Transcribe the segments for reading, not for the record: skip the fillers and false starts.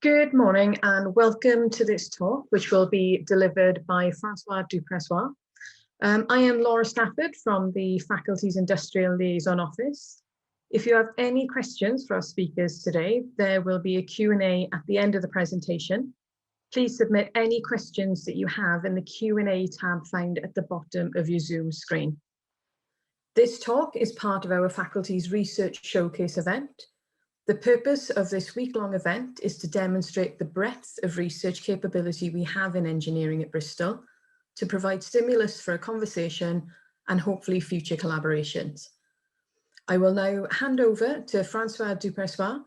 Good morning and welcome to this talk, which will be delivered by François Dupressoir. I am Laura Stafford from the Faculty's Industrial Liaison Office. If you have any questions for our speakers today, there will be a Q&A at the end of the presentation. Please submit any questions that you have in the Q&A tab found at the bottom of your Zoom screen. This talk is part of our faculty's Research Showcase event. The purpose of this week-long event is to demonstrate the breadth of research capability we have in engineering at Bristol, to provide stimulus for a conversation and hopefully future collaborations. I will now hand over to François Dupressoir,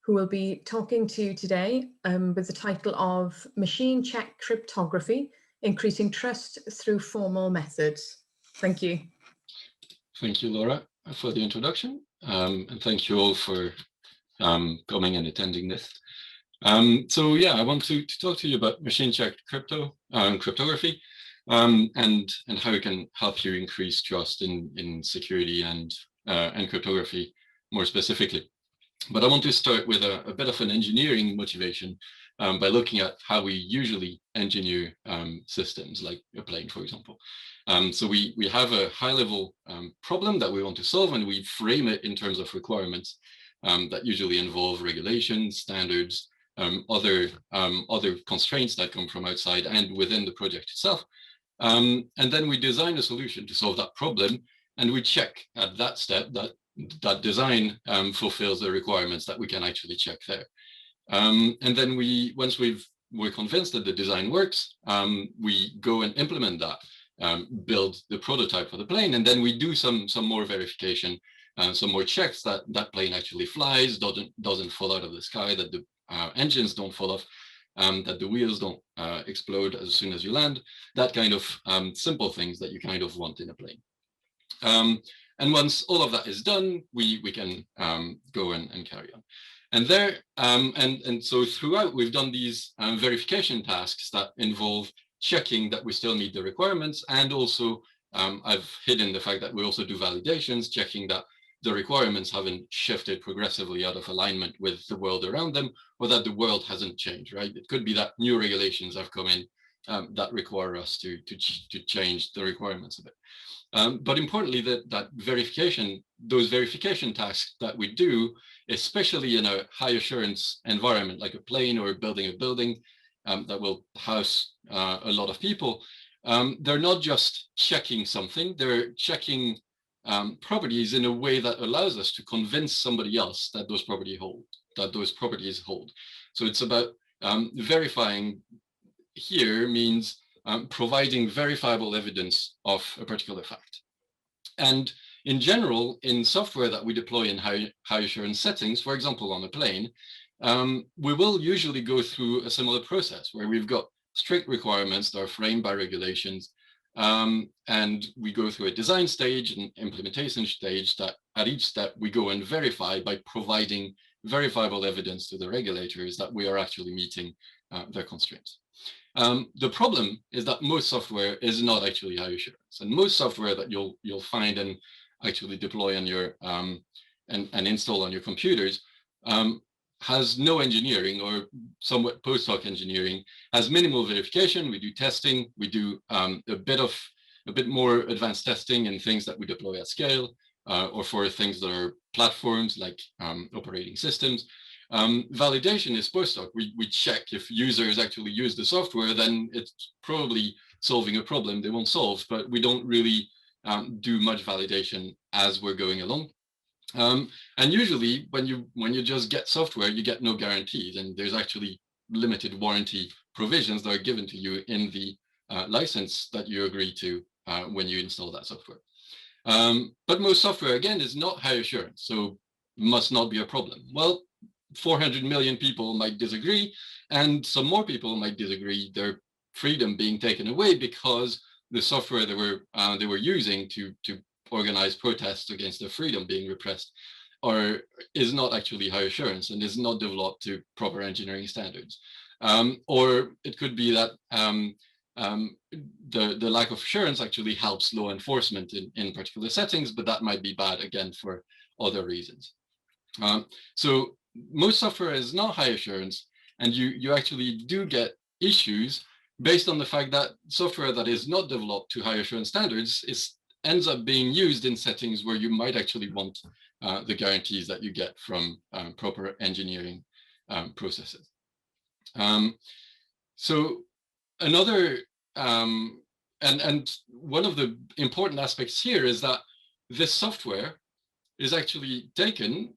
who will be talking to you today with the title of Machine Check Cryptography, Increasing Trust Through Formal Methods. Thank you. Thank you, Laura, for the introduction, and thank you all for coming and attending this. So yeah, I want to talk to you about machine-checked cryptography, and how it can help you increase trust in security and cryptography more specifically. But I want to start with a bit of an engineering motivation by looking at how we usually engineer systems, like a plane, for example. So we have a high-level problem that we want to solve, and we frame it in terms of requirements that usually involve regulations, standards, other constraints that come from outside and within the project itself. And then we design a solution to solve that problem, and we check at that step that design fulfills the requirements that we can actually check there. And then once we're convinced that the design works, we go and implement that, build the prototype for the plane, and then we do some more verification, some more checks that that plane actually flies, doesn't fall out of the sky, that the engines don't fall off, that the wheels don't explode as soon as you land, that kind of simple things that you kind of want in a plane. And once all of that is done, we can go and carry on. And there, and so throughout, we've done these verification tasks that involve checking that we still meet the requirements, and also I've hidden the fact that we also do validations, checking that the requirements haven't shifted progressively out of alignment with the world around them, or that the world hasn't changed, right? It could be that new regulations have come in that require us to change the requirements a bit. But importantly, those verification tasks that we do, especially in a high assurance environment, like a plane or building a building that will house a lot of people, they're not just checking something, they're checking properties in a way that allows us to convince somebody else that those properties hold. So it's about verifying. Here means providing verifiable evidence of a particular fact. And in general, in software that we deploy in high assurance settings, for example, on a plane, we will usually go through a similar process where we've got strict requirements that are framed by regulations. And we go through a design stage and implementation stage that at each step we go and verify by providing verifiable evidence to the regulators that we are actually meeting their constraints. The problem is that most software is not actually high assurance, and most software that you'll find and actually deploy on your and install on your computers has no engineering, or somewhat post-hoc engineering, has minimal verification. We do testing, we do a bit more advanced testing in things that we deploy at scale, or for things that are platforms like operating systems. Validation is post-hoc. We check if users actually use the software, then it's probably solving a problem they won't solve, but we don't really do much validation as we're going along. And usually when you just get software, you get no guarantees, and there's actually limited warranty provisions that are given to you in the license that you agree to when you install that software. But most software, again, is not high assurance, so must not be a problem. Well, 400 million people might disagree, and some more people might disagree, their freedom being taken away because the software they were using to organize protests against their freedom being repressed is not actually high assurance and is not developed to proper engineering standards. Or it could be that the lack of assurance actually helps law enforcement in particular settings, but that might be bad again for other reasons. So most software is not high assurance, and you actually do get issues based on the fact that software that is not developed to high assurance standards ends up being used in settings where you might actually want the guarantees that you get from proper engineering processes. So another, and one of the important aspects here is that this software is actually taken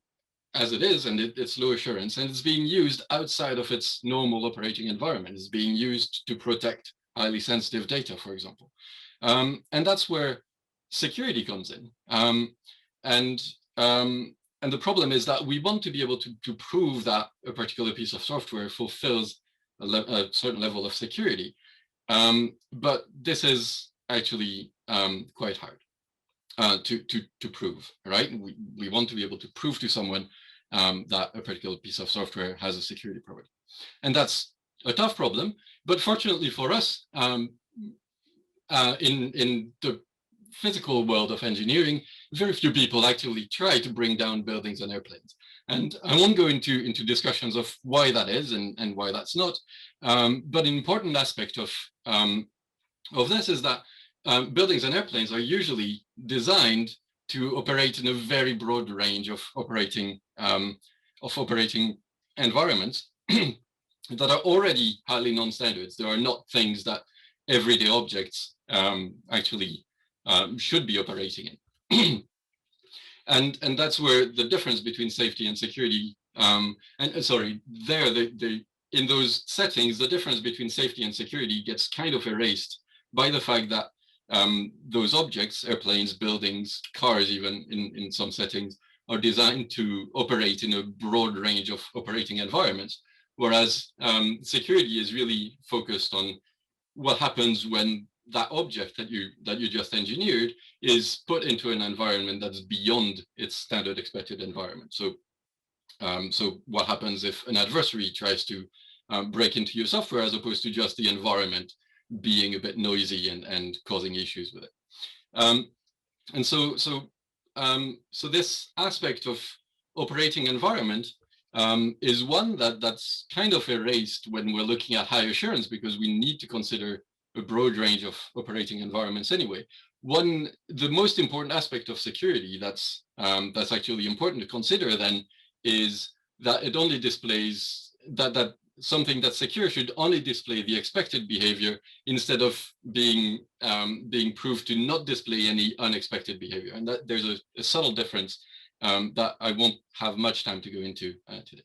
as it is, and it's low assurance, and it's being used outside of its normal operating environment. It's being used to protect highly sensitive data, for example. And that's where security comes in. And the problem is that we want to be able to prove that a particular piece of software fulfills a certain level of security. But this is actually quite hard to prove, right? We want to be able to prove to someone that a particular piece of software has a security property. And that's a tough problem, but fortunately for us, in the physical world of engineering, very few people actually try to bring down buildings and airplanes. And I won't go into discussions of why that is and why that's not. But an important aspect of this is that buildings and airplanes are usually designed to operate in a very broad range of operating environments that are already highly non-standards. There are not things that everyday objects actually should be operating in. And that's where the difference between safety and security, in those settings, the difference between safety and security gets kind of erased by the fact that those objects, airplanes, buildings, cars, even in some settings, are designed to operate in a broad range of operating environments, whereas security is really focused on what happens when that object that you just engineered is put into an environment that's beyond its standard expected environment. So what happens if an adversary tries to break into your software as opposed to just the environment being a bit noisy and causing issues with it. And so this aspect of operating environment is one that's kind of erased when we're looking at high assurance, because we need to consider a broad range of operating environments anyway. The most important aspect of security that's actually important to consider then is that it only displays that something that's secure should only display the expected behavior instead of being proved to not display any unexpected behavior. And that there's a subtle difference that I won't have much time to go into today.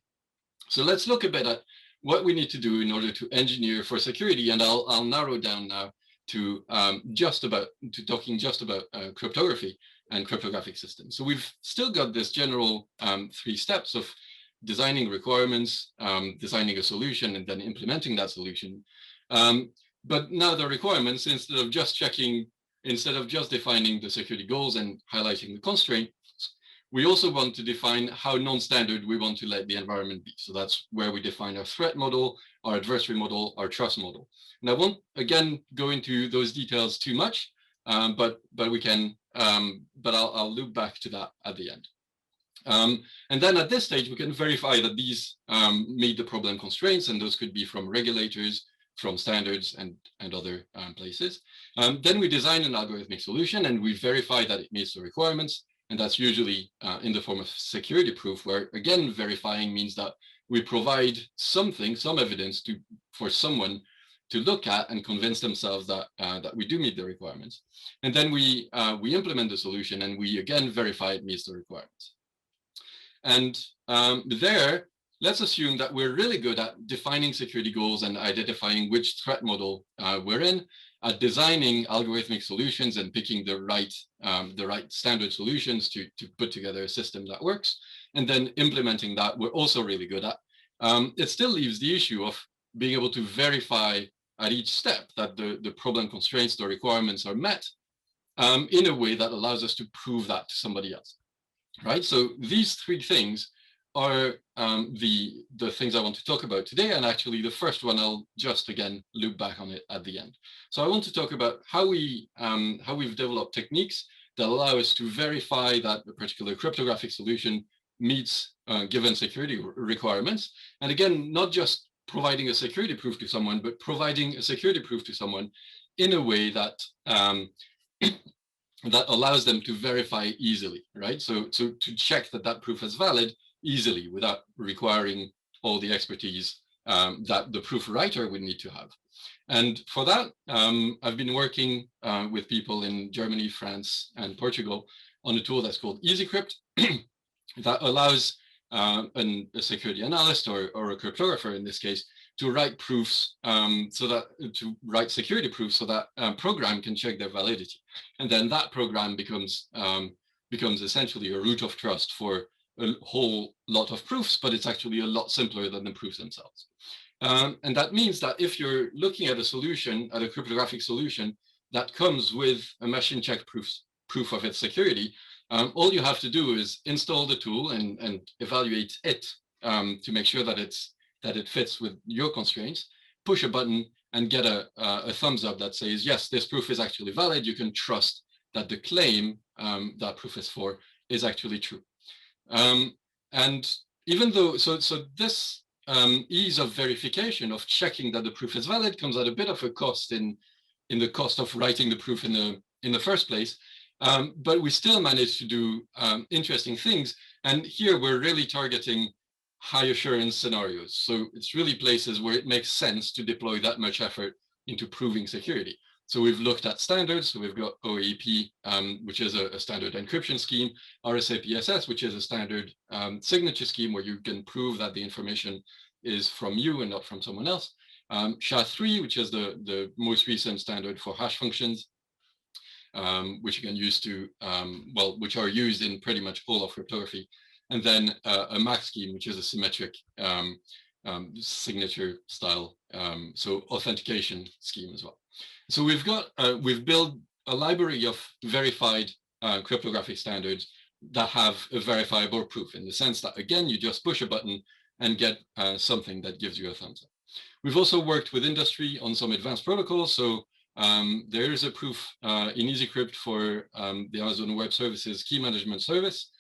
So let's look a bit at what we need to do in order to engineer for security, and I'll narrow down now to talking just about cryptography and cryptographic systems. So we've still got this general 3 steps of designing requirements, designing a solution, and then implementing that solution. But now the requirements, instead of just defining the security goals and highlighting the constraint, we also want to define how non-standard we want to let the environment be. So that's where we define our threat model, our adversary model, our trust model. And I won't, again, go into those details too much, but we can, but I'll loop back to that at the end. And then at this stage, we can verify that these meet the problem constraints, and those could be from regulators, from standards, and other places. Then we design an algorithmic solution, and we verify that it meets the requirements. And that's usually in the form of security proof, where, again, verifying means that we provide some evidence for someone to look at and convince themselves that we do meet the requirements. And then we implement the solution, and we, again, verify it meets the requirements. And there, let's assume that we're really good at defining security goals and identifying which threat model we're in, at designing algorithmic solutions and picking the right standard solutions to put together a system that works, and then implementing that we're also really good at. It still leaves the issue of being able to verify at each step that the problem constraints, the requirements are met in a way that allows us to prove that to somebody else, right? So these 3 things are the things I want to talk about today. And actually the first one, I'll just again loop back on it at the end. So I want to talk about how we've developed techniques that allow us to verify that a particular cryptographic solution meets given security requirements. And again, not just providing a security proof to someone, but providing a security proof to someone in a way that that allows them to verify easily, right? So to check that that proof is valid easily without requiring all the expertise that the proof writer would need to have. And for that, I've been working with people in Germany, France, and Portugal on a tool that's called Easycrypt that allows a security analyst or a cryptographer in this case to write proofs to write security proofs so that a program can check their validity. And then that program becomes essentially a root of trust for a whole lot of proofs, but it's actually a lot simpler than the proofs themselves. And that means that if you're looking at a solution, at a cryptographic solution that comes with a machine check proof of its security, all you have to do is install the tool and evaluate it to make sure that it fits with your constraints, push a button and get a thumbs up that says, yes, this proof is actually valid. You can trust that the claim that proof is for is actually true. And even though, so this ease of verification, of checking that the proof is valid, comes at a bit of a cost in the cost of writing the proof in the first place. But we still manage to do interesting things. And here we're really targeting high assurance scenarios. So it's really places where it makes sense to deploy that much effort into proving security. So we've looked at standards. So we've got OAP, which is a standard encryption scheme, RSA-PSS, which is a standard signature scheme where you can prove that the information is from you and not from someone else. SHA-3, which is the most recent standard for hash functions, which you can use to, which are used in pretty much all of cryptography. And then a MAC scheme, which is a symmetric signature style, so authentication scheme as well. So we've built a library of verified cryptographic standards that have a verifiable proof, in the sense that, again, you just push a button and get something that gives you a thumbs up. We've also worked with industry on some advanced protocols. So there is a proof in Easycrypt for the Amazon Web Services key management service,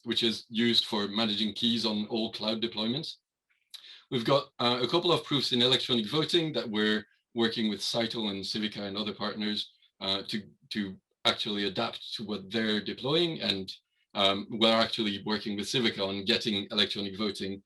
which is used for managing keys on all cloud deployments. We've got a couple of proofs in electronic voting that we're working with Cytel and Civica and other partners to actually adapt to what they're deploying. And we're actually working with Civica on getting electronic voting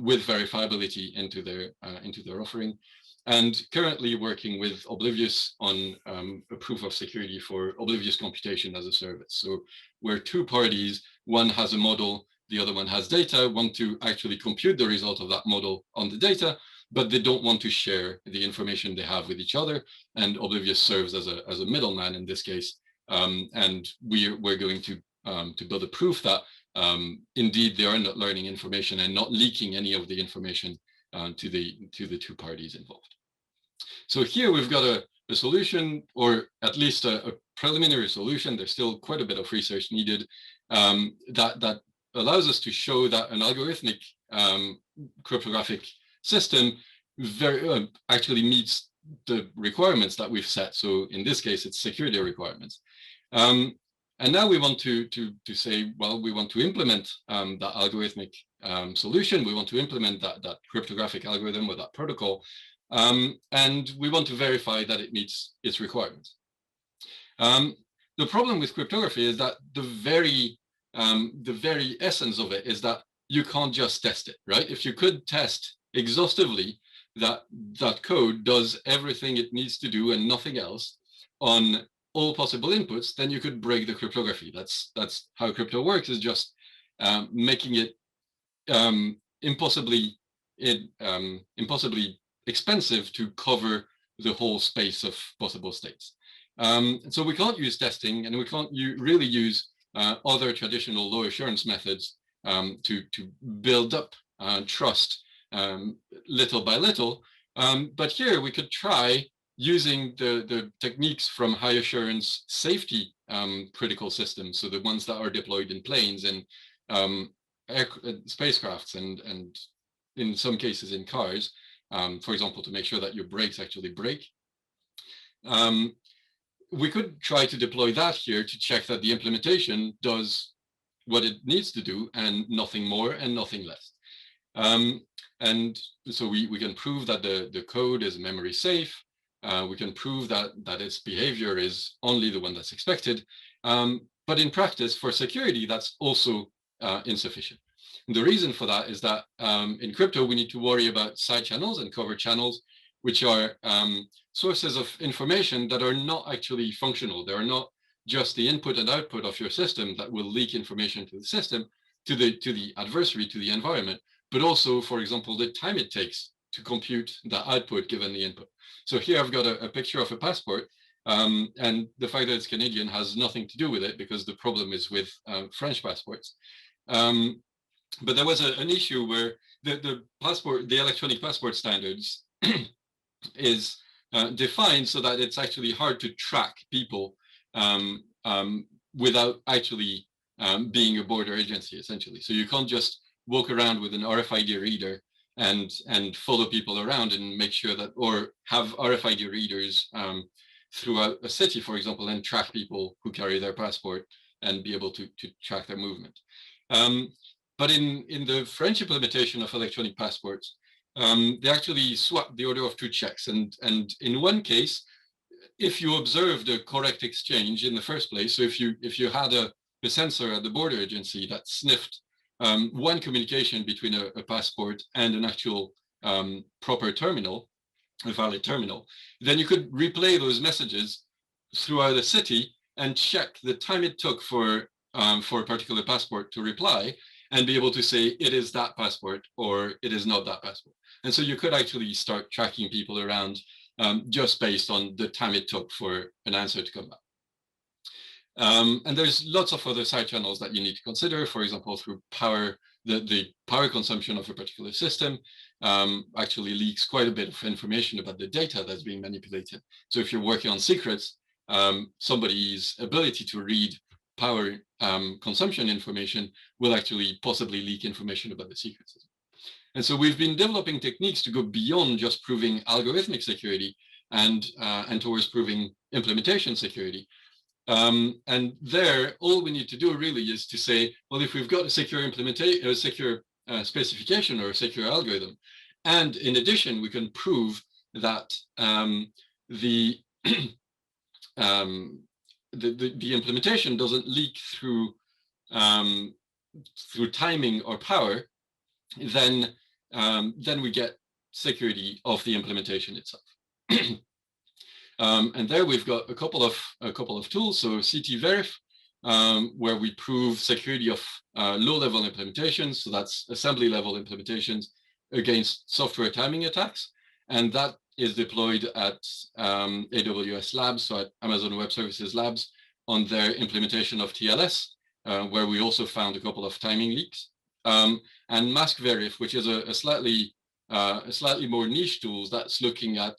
with verifiability into their offering. And currently working with Oblivious on a proof of security for Oblivious computation as a service. So where two parties, one has a model, the other one has data, want to actually compute the result of that model on the data, but they don't want to share the information they have with each other. And Oblivious serves as a middleman in this case. And we're going to build a proof that indeed they are not learning information and not leaking any of the information to the two parties involved. So here we've got a solution, or at least a preliminary solution. There's still quite a bit of research needed that allows us to show that an algorithmic cryptographic system actually meets the requirements that we've set. So in this case, it's security requirements. And now we want to say, well, we want to implement that algorithmic solution. We want to implement that cryptographic algorithm or that protocol. And we want to verify that it meets its requirements. The problem with cryptography is that the very essence of it is that you can't just test it, right? If you could test exhaustively that code does everything it needs to do and nothing else on all possible inputs, then you could break the cryptography. That's how crypto works, is just making it impossibly expensive to cover the whole space of possible states. So we can't use testing, and we can't really use other traditional low assurance methods to build up trust little by little. But here we could try using the techniques from high assurance safety critical systems, so the ones that are deployed in planes and spacecrafts and in some cases in cars, for example, to make sure that your brakes actually brake. We could try to deploy that here to check that the implementation does what it needs to do and nothing more and nothing less. And so we can prove that the code is memory safe. We can prove that its behavior is only the one that's expected. But in practice, for security, that's also insufficient. And the reason for that is that in crypto, we need to worry about side channels and covert channels, which are sources of information that are not actually functional. They are not just the input and output of your system that will leak information to the system, to the adversary, to the environment, but also, for example, the time it takes to compute the output given the input. So here I've got a picture of a passport, and the fact that it's Canadian has nothing to do with it, because the problem is with French passports. But there was an issue where the electronic passport standards is defined so that it's actually hard to track people without actually being a border agency, essentially. So you can't just walk around with an RFID reader and follow people around and make sure that, or have RFID readers throughout a city, for example, and track people who carry their passport and be able to track their movement. But in the French implementation of electronic passports, they actually swap the order of two checks. And in one case, if you observe the correct exchange in the first place, so if you had a sensor at the border agency that sniffed one communication between a passport and an actual proper terminal, a valid terminal, then you could replay those messages throughout the city and check the time it took for a particular passport to reply, and be able to say it is that passport or it is not that passport. And so you could actually start tracking people around just based on the time it took for an answer to come back. And there's lots of other side channels that you need to consider. For example, through power, the power consumption of a particular system actually leaks quite a bit of information about the data that's being manipulated. So if you're working on secrets, somebody's ability to read power consumption information will actually possibly leak information about the secret system. And so we've been developing techniques to go beyond just proving algorithmic security and towards proving implementation security. And there, all we need to do really is to say, well, if we've got a secure implementation, a secure specification or a secure algorithm, and in addition, we can prove that the implementation doesn't leak through timing or power, then we get security of the implementation itself. And there we've got a couple of tools. So CT-Verif, where we prove security of low-level implementations. So that's assembly-level implementations against software timing attacks, and that is deployed at AWS Labs, so at Amazon Web Services Labs, on their implementation of TLS, where we also found a couple of timing leaks. And MaskVerif, which is a slightly more niche tool that's looking at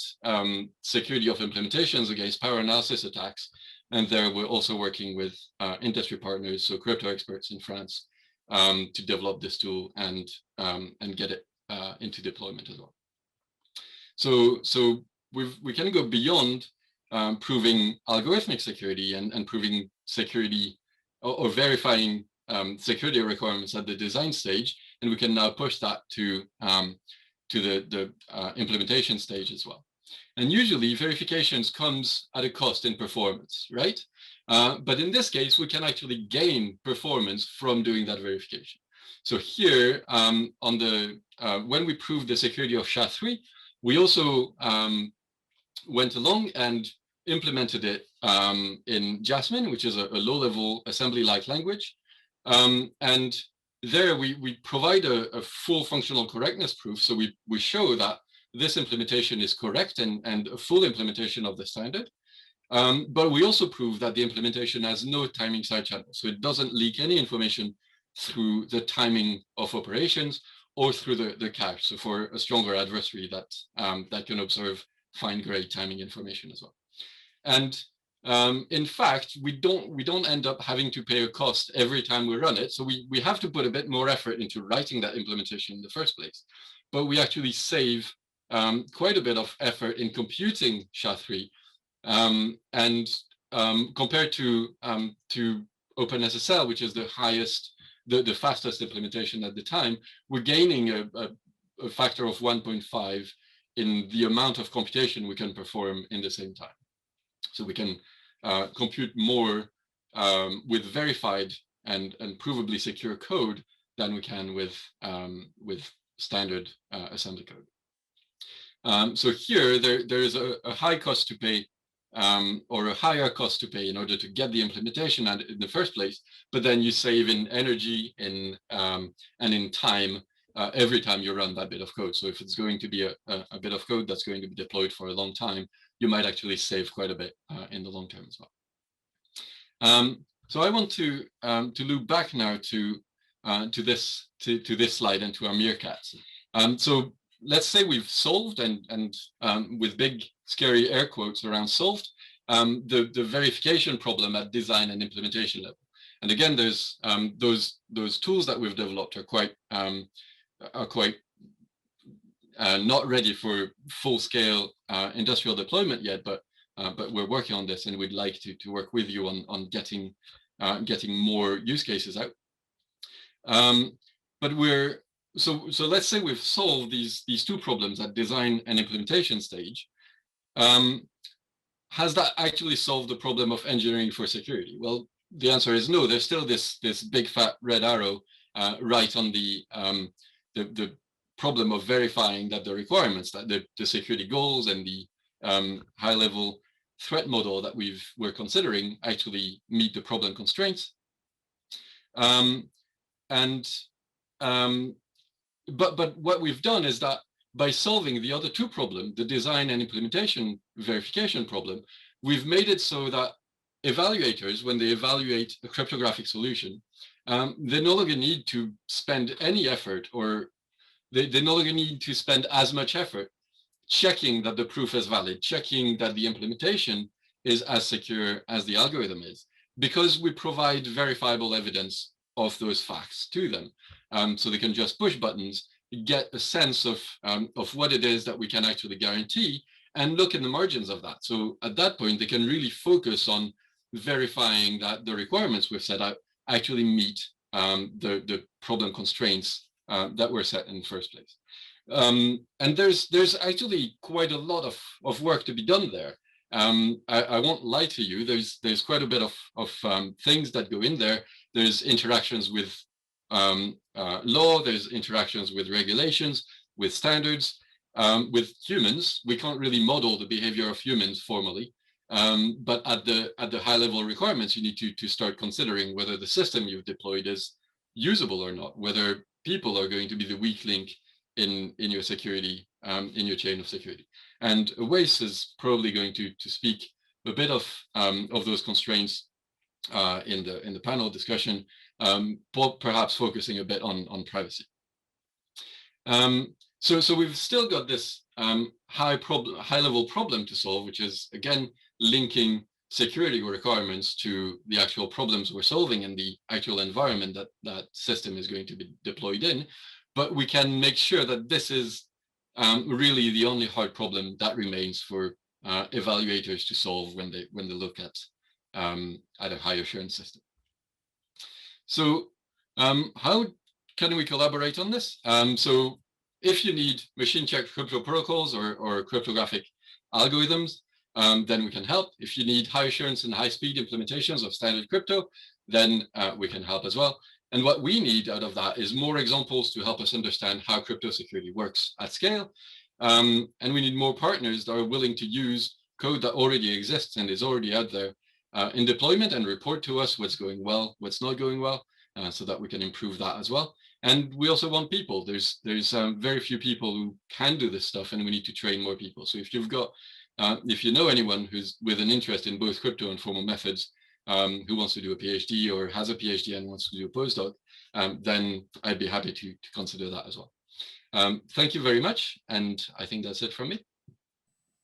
security of implementations against power analysis attacks. And there we're also working with industry partners, so crypto experts in France, to develop this tool and get it into deployment as well. So we can go beyond proving algorithmic security and proving security or verifying security requirements at the design stage, and we can now push that to the implementation stage as well. And usually verifications comes at a cost in performance, right? But in this case, we can actually gain performance from doing that verification. So here, when we proved the security of SHA-3, we also went along and implemented it in Jasmine, which is a low-level assembly-like language. And there we provide a full functional correctness proof. So we show that this implementation is correct and a full implementation of the standard. But we also prove that the implementation has no timing side channel. So it doesn't leak any information through the timing of operations or through the cache. So for a stronger adversary that can observe fine-grained timing information as well. And in fact, we don't end up having to pay a cost every time we run it. So we have to put a bit more effort into writing that implementation in the first place. But we actually save quite a bit of effort in computing SHA-3. And compared to OpenSSL, which is the highest the fastest implementation at the time, we're gaining a factor of 1.5 in the amount of computation we can perform in the same time. So we can compute more with verified and provably secure code than we can with standard assembly code. So here there is a high cost to pay, or a higher cost to pay in order to get the implementation in the first place, but then you save in energy and in time every time you run that bit of code. So if it's going to be a bit of code that's going to be deployed for a long time, you might actually save quite a bit in the long term as well. So I want to loop back now to this slide and to our meerkats. So let's say we've solved and with big scary air quotes around solved the verification problem at design and implementation level. And again, there's those tools that we've developed are quite not ready for full-scale industrial deployment yet, but we're working on this, and we'd like to work with you on getting more use cases out. But so let's say we've solved these two problems at design and implementation stage. Has that actually solved the problem of engineering for security? Well, the answer is no. There's still this big fat red arrow right on the problem of verifying that the requirements, that the security goals and the high-level threat model that we're considering actually meet the problem constraints. But what we've done is that by solving the other two problems, the design and implementation verification problem, we've made it so that evaluators, when they evaluate a cryptographic solution, they no longer need to spend any effort, or they no longer need to spend as much effort checking that the proof is valid, checking that the implementation is as secure as the algorithm is, because we provide verifiable evidence of those facts to them. So they can just push buttons, get a sense of what it is that we can actually guarantee, and look in the margins of that. So at that point, they can really focus on verifying that the requirements we've set out actually meet the problem constraints that were set in the first place. And there's actually quite a lot of work to be done there. I won't lie to you, there's quite a bit of things that go in there. There's interactions with law, there's interactions with regulations, with standards, with humans. We can't really model the behavior of humans formally, but at the high level requirements, you need to start considering whether the system you've deployed is usable or not, whether people are going to be the weak link in your security, in your chain of security. And Awais is probably going to speak a bit of those constraints in the panel discussion, perhaps focusing a bit on privacy. So we've still got this high level problem to solve, which is again linking security requirements to the actual problems we're solving in the actual environment that system is going to be deployed in. But we can make sure that this is really the only hard problem that remains for evaluators to solve when they look at a high assurance system. So how can we collaborate on this? So if you need machine checked crypto protocols or cryptographic algorithms, then we can help. If you need high assurance and high speed implementations of standard crypto, then we can help as well. And what we need out of that is more examples to help us understand how crypto security works at scale. And we need more partners that are willing to use code that already exists and is already out there in deployment, and report to us what's going well, what's not going well, so that we can improve that as well. And we also want people. There's very few people who can do this stuff, and we need to train more people. So if you've got, if you know anyone who's with an interest in both crypto and formal methods, who wants to do a PhD or has a PhD and wants to do a postdoc, then I'd be happy to consider that as well. Thank you very much. And I think that's it from me.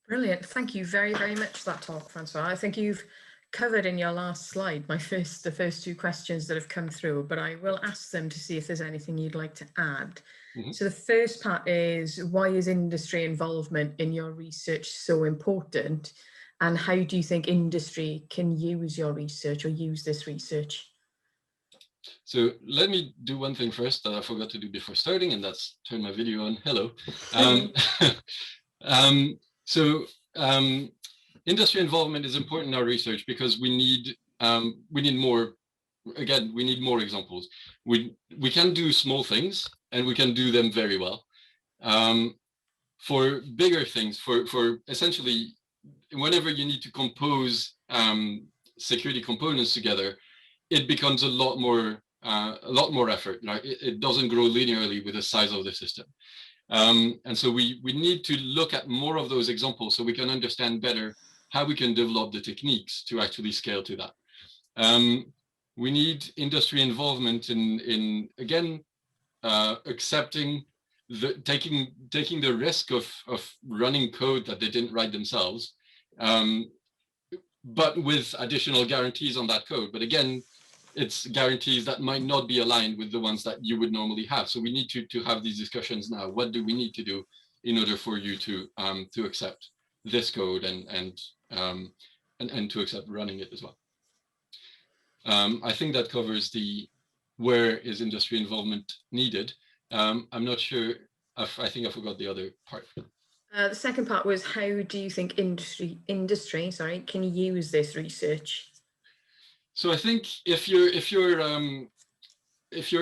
Brilliant. Thank you very, very much for that talk, François. I think you've covered in your last slide the first two questions that have come through, but I will ask them to see if there's anything you'd like to add. Mm-hmm. So the first part is, why is industry involvement in your research so important? And how do you think industry can use your research or use this research? So let me do one thing first that I forgot to do before starting, and that's turn my video on. Hello. So industry involvement is important in our research because we need more. Again, we need more examples. We can do small things and we can do them very well. For bigger things, for essentially, whenever you need to compose security components together, it becomes a lot more effort. Right? It doesn't grow linearly with the size of the system. And so we need to look at more of those examples so we can understand better how we can develop the techniques to actually scale to that. We need industry involvement in again, accepting taking the risk of running code that they didn't write themselves, but with additional guarantees on that code. But again, it's guarantees that might not be aligned with the ones that you would normally have. So we need to have these discussions now. What do we need to do in order for you to accept this code and to accept running it as well? I think that covers the where is industry involvement needed. I'm not sure. I think I forgot the other part. The second part was, how do you think industry can use this research? So I think if you're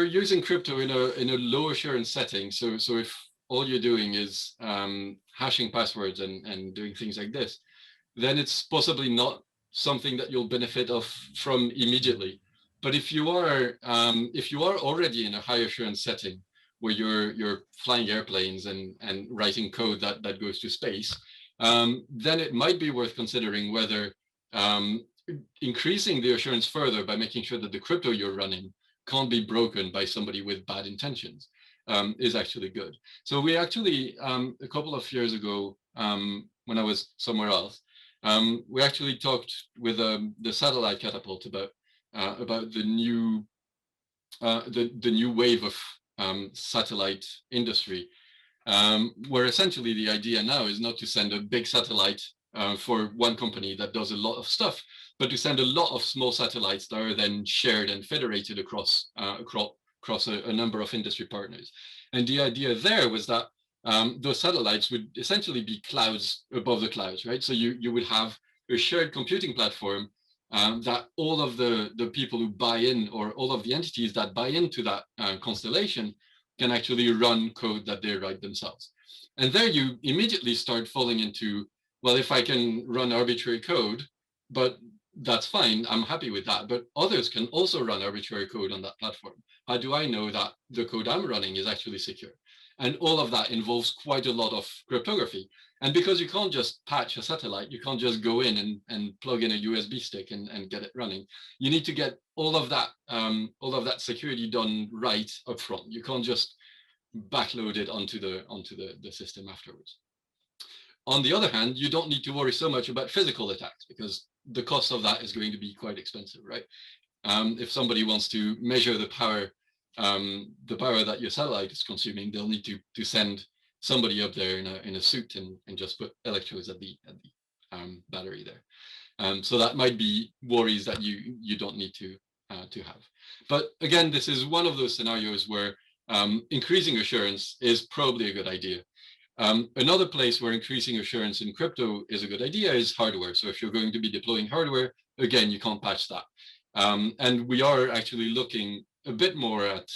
using crypto in a low assurance setting, so if all you're doing is hashing passwords and doing things like this, then it's possibly not something that you'll benefit from immediately. But if you are already in a high assurance setting where you're flying airplanes and writing code that goes to space, then it might be worth considering whether increasing the assurance further by making sure that the crypto you're running can't be broken by somebody with bad intentions is actually good. So we actually, a couple of years ago, when I was somewhere else, we actually talked with the satellite catapult about the new wave of satellite industry, where essentially the idea now is not to send a big satellite for one company that does a lot of stuff, but to send a lot of small satellites that are then shared and federated across a number of industry partners. And the idea there was that those satellites would essentially be clouds above the clouds, right? So you would have a shared computing platform that all of the people who buy in, or all of the entities that buy into that constellation, can actually run code that they write themselves. And there you immediately start falling into, well, if I can run arbitrary code, but that's fine, I'm happy with that. But others can also run arbitrary code on that platform. How do I know that the code I'm running is actually secure? And all of that involves quite a lot of cryptography. And because you can't just patch a satellite, you can't just go in and plug in a USB stick and get it running. You need to get all of that security done right up front. You can't just backload it onto the system afterwards. On the other hand, you don't need to worry so much about physical attacks because the cost of that is going to be quite expensive, right? If somebody wants to measure the power that your satellite is consuming, they'll need to send somebody up there in a suit and just put electrodes at the battery there. So that might be worries that you don't need to have. But again, this is one of those scenarios where increasing assurance is probably a good idea. Another place where increasing assurance in crypto is a good idea is hardware. So if you're going to be deploying hardware, again, you can't patch that. And we are actually looking a bit more at,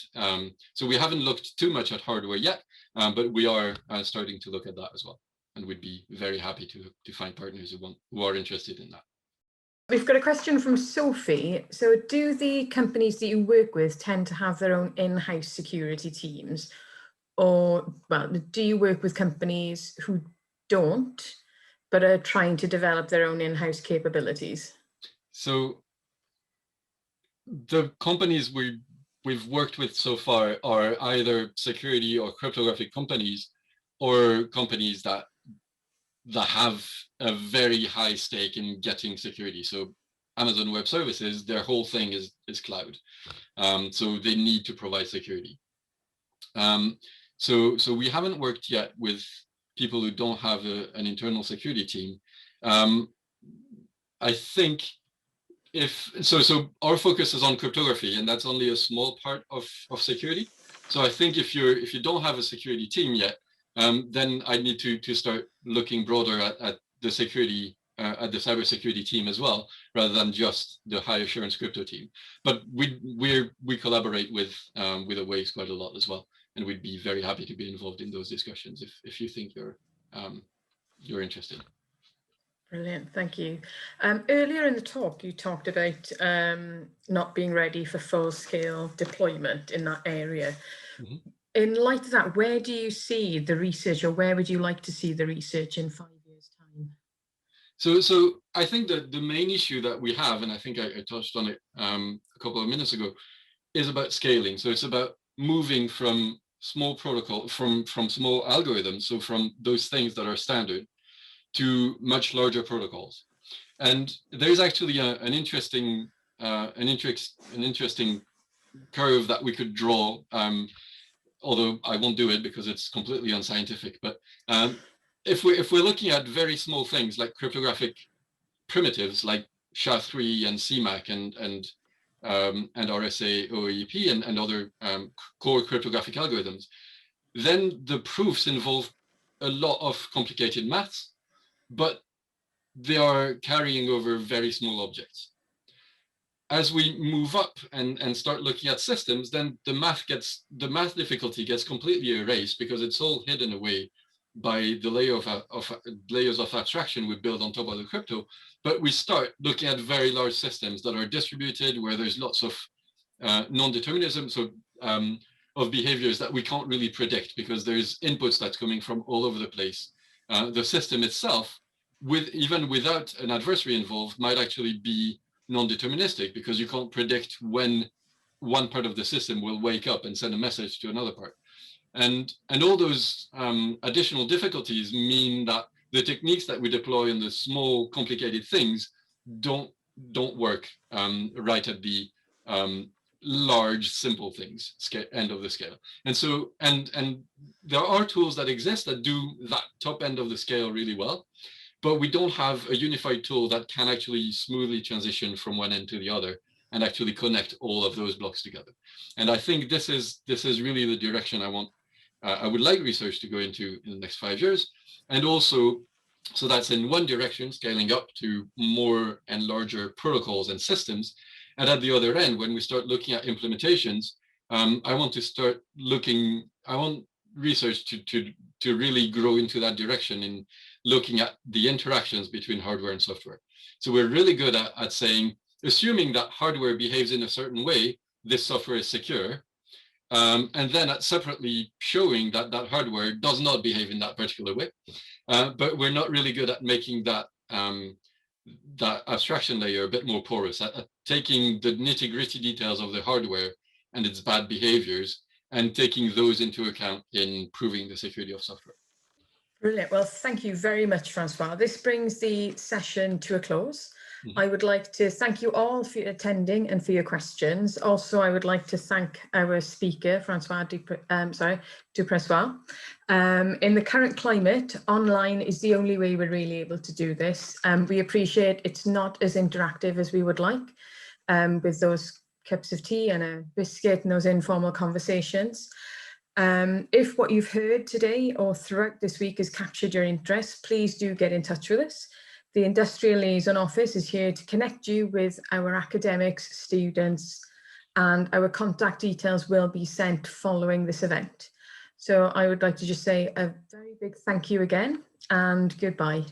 so we haven't looked too much at hardware yet, but we are starting to look at that as well. And we'd be very happy to find partners who are interested in that. We've got a question from Sophie. So do the companies that you work with tend to have their own in-house security teams? Or, well, do you work with companies who don't, but are trying to develop their own in-house capabilities? So the companies we've worked with so far are either security or cryptographic companies, or companies that have a very high stake in getting security. So Amazon Web Services, their whole thing is cloud. So they need to provide security. So we haven't worked yet with people who don't have an internal security team. I think so our focus is on cryptography, and that's only a small part of security. So I think if you don't have a security team yet, then I need to start looking broader at the security at the cybersecurity team as well, rather than just the high assurance crypto team. But we collaborate with Aways quite a lot as well, and we'd be very happy to be involved in those discussions if you think you're interested. Brilliant, thank you. Earlier in the talk, you talked about not being ready for full-scale deployment in that area. Mm-hmm. In light of that, where do you see the research, or where would you like to see the research in 5 years' time? So I think that the main issue that we have, and I think I touched on it a couple of minutes ago, is about scaling. So it's about moving from small protocol, from small algorithms, so from those things that are standard, to much larger protocols. And there's actually an interesting curve that we could draw, although I won't do it because it's completely unscientific. But if we're looking at very small things like cryptographic primitives like SHA-3 and CMAC and RSA OEP and other core cryptographic algorithms, then the proofs involve a lot of complicated maths, but they are carrying over very small objects. As we move up and start looking at systems, then the math difficulty gets completely erased because it's all hidden away by the layers of abstraction we build on top of the crypto. But we start looking at very large systems that are distributed, where there's lots of non-determinism, so of behaviors that we can't really predict because there's inputs that's coming from all over the place. The system itself, even without an adversary involved, might actually be non-deterministic because you can't predict when one part of the system will wake up and send a message to another part. And all those additional difficulties mean that the techniques that we deploy in the small, complicated things don't work right at the large, simple things end of the scale. And so and there are tools that exist that do that top end of the scale really well, but we don't have a unified tool that can actually smoothly transition from one end to the other and actually connect all of those blocks together. And I think this is really the direction I would like research to go into in the next 5 years. And also, so that's in one direction, scaling up to more and larger protocols and systems. And at the other end, when we start looking at implementations, I want research to really grow into that direction in looking at the interactions between hardware and software. So we're really good at saying, assuming that hardware behaves in a certain way, this software is secure. And then separately showing that that hardware does not behave in that particular way. But we're not really good at making that abstraction layer a bit more porous, at taking the nitty-gritty details of the hardware and its bad behaviors and taking those into account in proving the security of software. Brilliant. Well, thank you very much, François. This brings the session to a close. Mm-hmm. I would like to thank you all for attending and for your questions. Also, I would like to thank our speaker, François Dupressoir. In the current climate, online is the only way we're really able to do this. We appreciate it's not as interactive as we would like, with those cups of tea and a biscuit and those informal conversations. If what you've heard today or throughout this week has captured your interest, please do get in touch with us. The Industrial Liaison Office is here to connect you with our academics, students, and our contact details will be sent following this event. So I would like to just say a very big thank you again and goodbye.